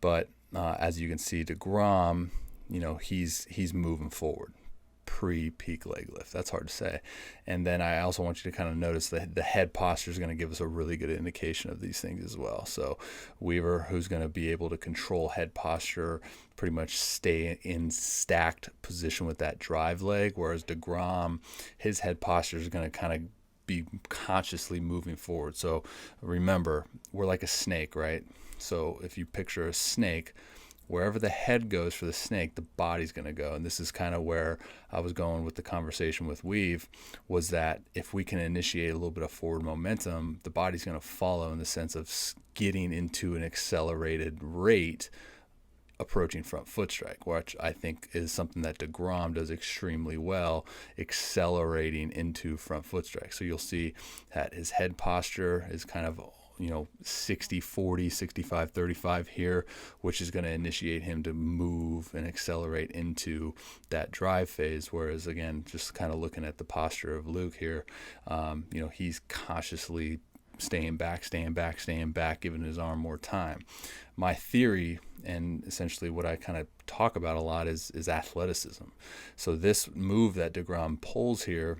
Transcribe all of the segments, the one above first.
But as you can see, deGrom, he's moving forward pre-peak leg lift. That's hard to say. And then I also want you to kind of notice that the head posture is going to give us a really good indication of these things as well. So Weaver, who's going to be able to control head posture, pretty much stay in stacked position with that drive leg, whereas deGrom, his head posture is going to kind of be consciously moving forward. So remember, we're like a snake, right? So if you picture a snake, wherever the head goes for the snake, the body's going to go. And this is kind of where I was going with the conversation with Weave, was that if we can initiate a little bit of forward momentum, the body's going to follow in the sense of getting into an accelerated rate approaching front foot strike, which I think is something that deGrom does extremely well, accelerating into front foot strike. So you'll see that his head posture is kind of 60-40, 65-35 here, which is going to initiate him to move and accelerate into that drive phase. Whereas, again, just kind of looking at the posture of Luke here, he's cautiously staying back, giving his arm more time. My theory, and essentially what I kind of talk about a lot, is athleticism. So this move that deGrom pulls here,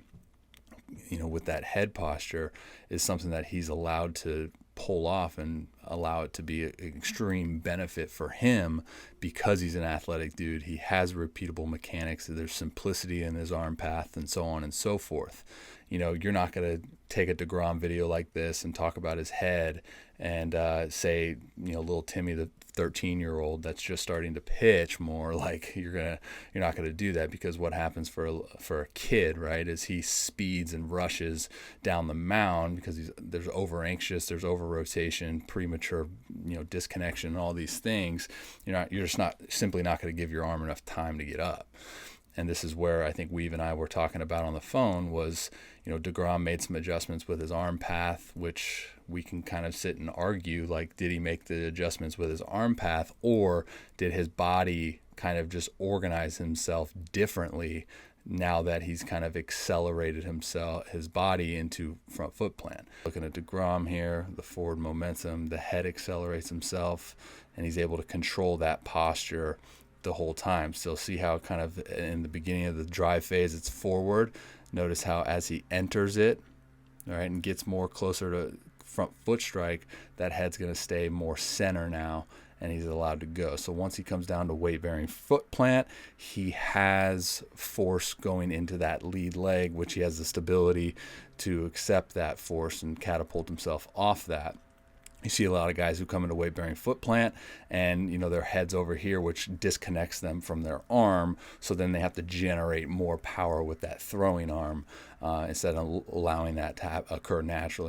with that head posture, is something that he's allowed to pull off and allow it to be an extreme benefit for him because he's an athletic dude. He has repeatable mechanics. There's simplicity in his arm path and so on and so forth. You're not going to take a deGrom video like this and talk about his head and say, little Timmy, the 13-year-old that's just starting to pitch more, like you're not going to do that, because what happens for a kid, right, is he speeds and rushes down the mound because there's over anxious, there's over rotation, premature, disconnection, and all these things. You're just simply not going to give your arm enough time to get up. And this is where I think Weave and I were talking about on the phone was, deGrom made some adjustments with his arm path, which we can kind of sit and argue, like, did he make the adjustments with his arm path, or did his body kind of just organize himself differently now that he's kind of accelerated his body into front foot plant? Looking at deGrom here, the forward momentum, the head accelerates himself, and he's able to control that posture the whole time. Still see how kind of in the beginning of the drive phase it's forward. Notice how as he enters it, all right, and gets more closer to front foot strike, that head's going to stay more center now, and he's allowed to go. So once he comes down to weight bearing foot plant, he has force going into that lead leg, which he has the stability to accept that force and catapult himself off that. You see a lot of guys who come into weight-bearing foot plant and, their head's over here, which disconnects them from their arm. So then they have to generate more power with that throwing arm instead of allowing that to occur naturally